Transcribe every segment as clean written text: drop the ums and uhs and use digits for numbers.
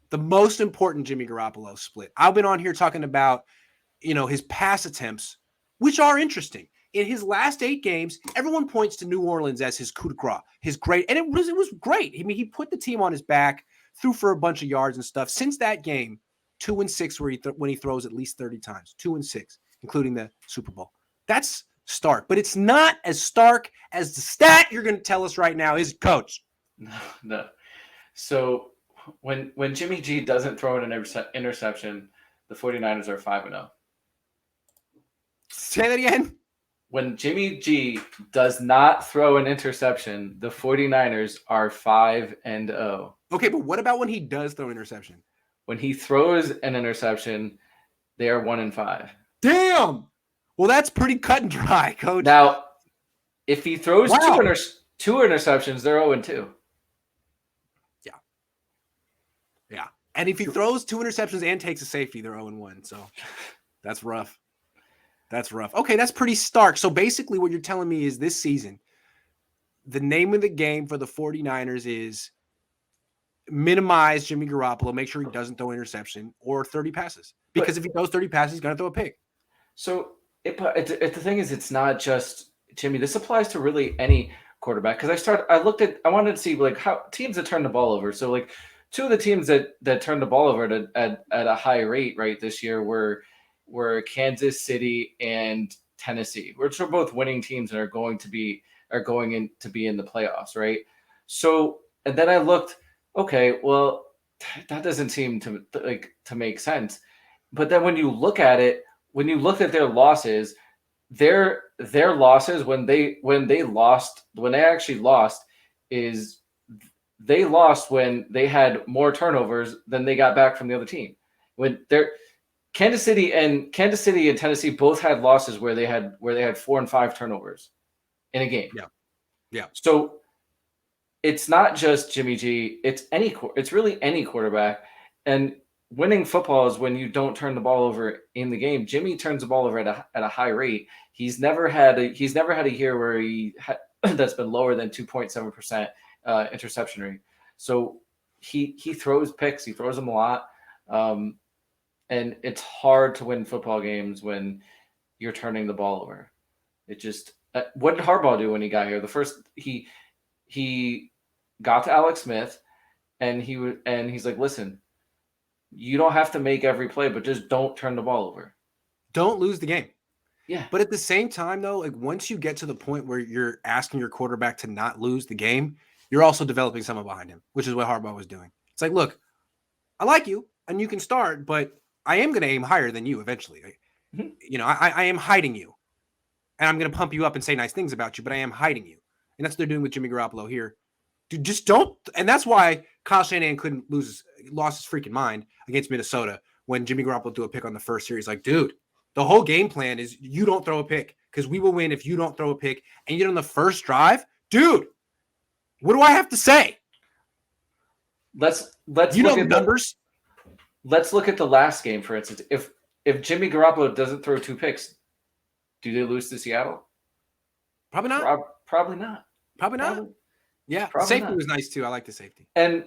The most important Jimmy Garoppolo split. I've been on here talking about, his pass attempts, which are interesting. In his last 8 games, everyone points to New Orleans as his coup de grace, his great, and it was great. I mean, he put the team on his back, threw for a bunch of yards and stuff. Since that game, 2-6 when he throws at least 30 times, 2-6, including the Super Bowl. That's stark, but it's not as stark as the stat you're going to tell us right now is coach. No. So when Jimmy G doesn't throw an interception, the 49ers are 5-0. Say that again. When Jimmy G does not throw an interception, the 49ers are 5-0. Okay, but what about when he does throw an interception? When he throws an interception, they are 1-5. Damn. Well, that's pretty cut and dry, coach. Now, if he throws two interceptions, they're 0-2. Yeah. And if he throws 2 interceptions and takes a safety, they're 0-1. So that's rough. That's rough. Okay, that's pretty stark. So basically what you're telling me is this season, the name of the game for the 49ers is minimize Jimmy Garoppolo, make sure he doesn't throw an interception or 30 passes. Because if he throws 30 passes, he's going to throw a pick. So the thing is, it's not just Jimmy. This applies to really any quarterback. Because I wanted to see like how teams that turn the ball over. So like 2 of the teams that turned the ball over at a high rate right this year were Kansas City and Tennessee, which are both winning teams and are going to be in the playoffs, right? So and then I looked, okay, well that doesn't seem to make sense. But then when you look at it, when you look at their losses, their losses when they actually lost is they lost when they had more turnovers than they got back from the other team. When they're Kansas City and Tennessee both had losses where they had 4 and 5 turnovers in a game. Yeah. So it's not just Jimmy G. It's really any quarterback. And winning football is when you don't turn the ball over in the game. Jimmy turns the ball over at a high rate. He's never had a year where that's been lower than 2.7% interception rate. So he throws picks. He throws them a lot. And it's hard to win football games when you're turning the ball over. It just what did Harbaugh do when he got here? The first he got to Alex Smith, and he's like, listen, you don't have to make every play, but just don't turn the ball over. Don't lose the game. Yeah. But at the same time, though, like once you get to the point where you're asking your quarterback to not lose the game, you're also developing someone behind him, which is what Harbaugh was doing. It's like, look, I like you, and you can start, but I am going to aim higher than you eventually. Mm-hmm. I am hiding you, and I'm going to pump you up and say nice things about you, but I am hiding you. And that's what they're doing with Jimmy Garoppolo here. Dude, just don't. And that's why Kyle Shanahan lost his freaking mind against Minnesota when Jimmy Garoppolo threw a pick on the first series. Like, dude, the whole game plan is you don't throw a pick because we will win if you don't throw a pick. And you get on the first drive, dude, what do I have to say? Let's look at numbers. Let's look at the last game, for instance. If Jimmy Garoppolo doesn't throw 2 picks, do they lose to Seattle? Probably not. Probably not. Probably not. Yeah, probably safety not. Was nice too. I like the safety. And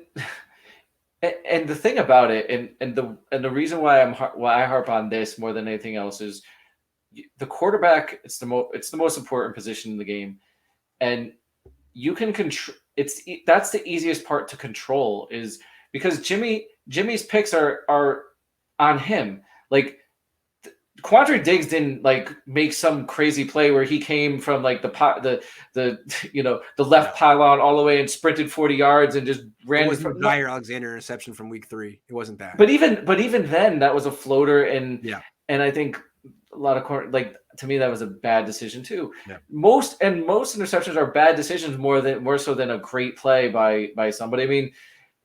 the thing about it, and the reason why I harp on this more than anything else is the quarterback. It's the most important position in the game, and you can control. That's the easiest part to control is because Jimmy's picks are on him. Like Quandre Diggs didn't like make some crazy play where he came from like the left pylon all the way and sprinted 40 yards and just ran. It wasn't Jair Alexander interception from week 3. It wasn't that. But even then, that was a floater, and I think a lot of to me that was a bad decision too. Yeah. Most interceptions are bad decisions more so than a great play by somebody. I mean,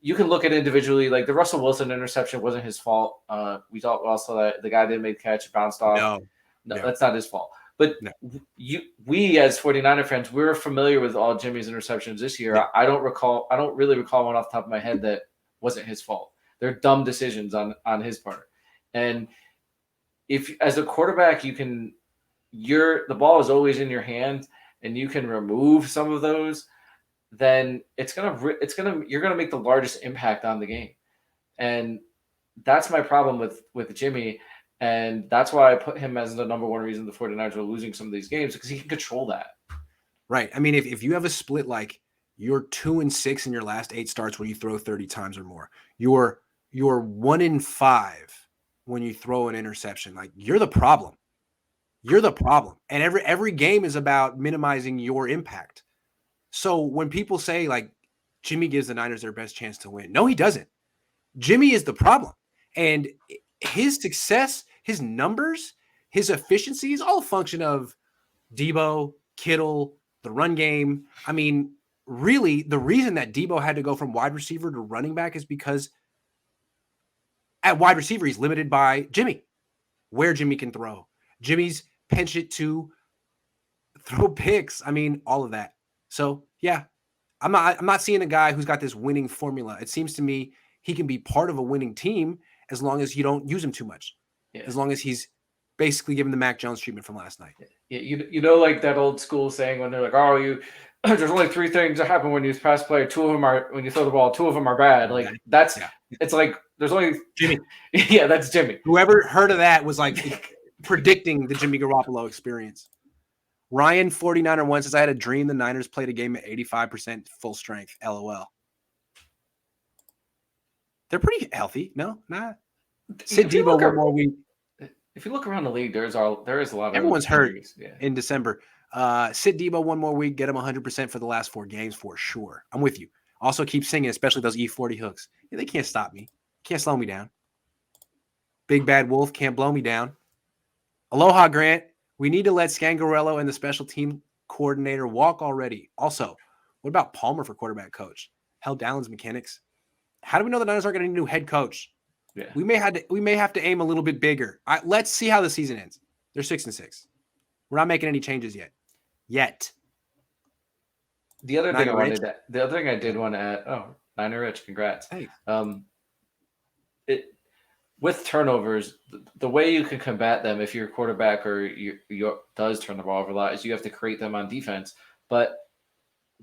you can look at individually, like the Russell Wilson interception wasn't his fault. We thought also that the guy didn't make the catch, bounced off. No, that's not his fault. But we as 49er fans, we're familiar with all Jimmy's interceptions this year. Yeah. I don't really recall one off the top of my head that wasn't his fault. They're dumb decisions on his part. And if as a quarterback, the ball is always in your hand and you can remove some of those, then you're gonna make the largest impact on the game. And that's my problem with Jimmy. And that's why I put him as the number one reason the 49ers are losing some of these games, because he can control that. Right. I mean, if you have a split like you're 2-6 in your last 8 starts when you throw 30 times or more, you're 1-5 when you throw an interception, like you're the problem. You're the problem. And every game is about minimizing your impact. So when people say like Jimmy gives the Niners their best chance to win, no, he doesn't. Jimmy is the problem. And his success, his numbers, his efficiency is all a function of Debo, Kittle, the run game. I mean, really, the reason that Debo had to go from wide receiver to running back is because at wide receiver, he's limited by Jimmy, where Jimmy can throw. Jimmy's penchant to throw picks. I mean, all of that. So, yeah, I'm not seeing a guy who's got this winning formula. It seems to me he can be part of a winning team as long as you don't use him too much. Yeah. As long as he's basically given the Mac Jones treatment from last night. Yeah, you know, like that old school saying when they're like, "Oh, there's only 3 things that happen when you pass play. 2 of them are when you throw the ball. 2 of them are bad." Like that's it's like there's only Jimmy. Yeah, that's Jimmy. Whoever heard of that was like predicting the Jimmy Garoppolo experience. Ryan 49er1 says, "I had a dream the Niners played a game at 85% full strength. LOL." They're pretty healthy. No, not. Sit Debo one more week. If you look around the league, there is a lot of everyone's hurt in December. Sit Debo one more week, get him 100% for the last 4 games for sure. I'm with you. Also keep singing, especially those E40 hooks. Yeah, they can't stop me. Can't slow me down. Big Bad Wolf can't blow me down. Aloha, Grant. We need to let Scangarello and the special team coordinator walk already. Also, what about Palmer for quarterback coach? Hell, Dallin's mechanics. How do we know the Niners aren't going to need a new head coach? Yeah. We may have to aim a little bit bigger. Let's see how the season ends. They're 6-6. We're not making any changes yet. The other thing I did want to add. Niner Rich, congrats. Hey. With turnovers, the way you can combat them if your quarterback or you does turn the ball over a lot is you have to create them on defense. But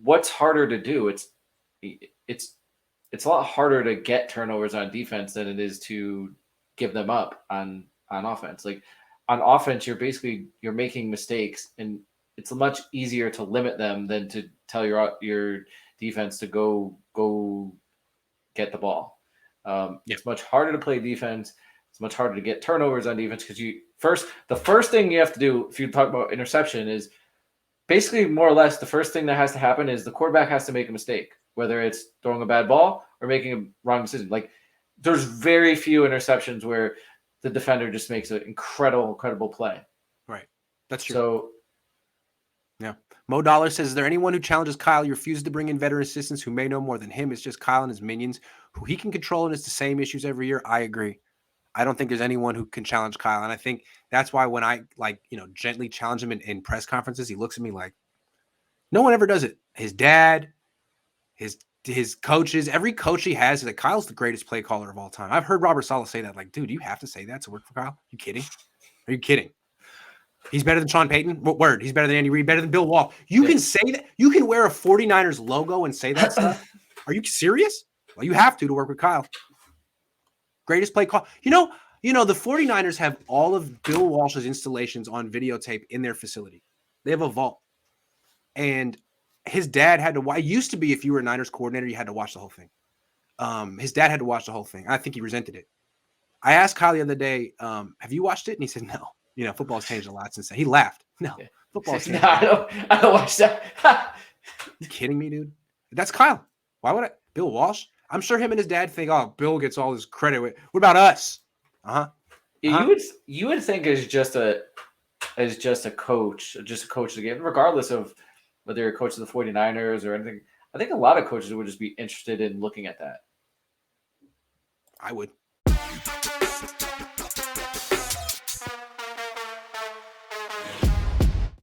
what's harder to do? It's a lot harder to get turnovers on defense than it is to give them up on offense. Like on offense, you're making mistakes, and it's much easier to limit them than to tell your defense to go get the ball. It's much harder to play defense. It's much harder to get turnovers on defense because the first thing you have to do if you talk about interception is basically more or less the first thing that has to happen is the quarterback has to make a mistake, whether it's throwing a bad ball or making a wrong decision. Like there's very few interceptions where the defender just makes an incredible play. Right. That's true. So yeah. Mo Dollar says, "Is there anyone who challenges Kyle? He refuses to bring in veteran assistants who may know more than him. It's just Kyle and his minions who he can control, and it's the same issues every year." I agree. I don't think there's anyone who can challenge Kyle. And I think that's why when I gently challenge him in press conferences, he looks at me like no one ever does it. His dad, his coaches, every coach he has is like, Kyle's the greatest play caller of all time. I've heard Robert Saleh say that. Like, dude, you have to say that to work for Kyle? You kidding? Are you kidding? He's better than Sean Payton? What word? He's better than Andy Reid, better than Bill Walsh. You can say that. You can wear a 49ers logo and say that stuff. Are you serious? Well, you have to work with Kyle. Greatest play call. You know, the 49ers have all of Bill Walsh's installations on videotape in their facility. They have a vault. And his dad had to watch. It used to be if you were a Niners coordinator, you had to watch the whole thing. His dad had to watch the whole thing. I think he resented it. I asked Kyle the other day, have you watched it? And he said, no. Football's changed a lot since then. He laughed. No, football's changed. No, I don't watch that. You kidding me, dude? That's Kyle. Why would I? Bill Walsh? I'm sure him and his dad think, oh, Bill gets all his credit. What about us? You would think as just a coach of the game, regardless of whether you're a coach of the 49ers or anything. I think a lot of coaches would just be interested in looking at that. I would.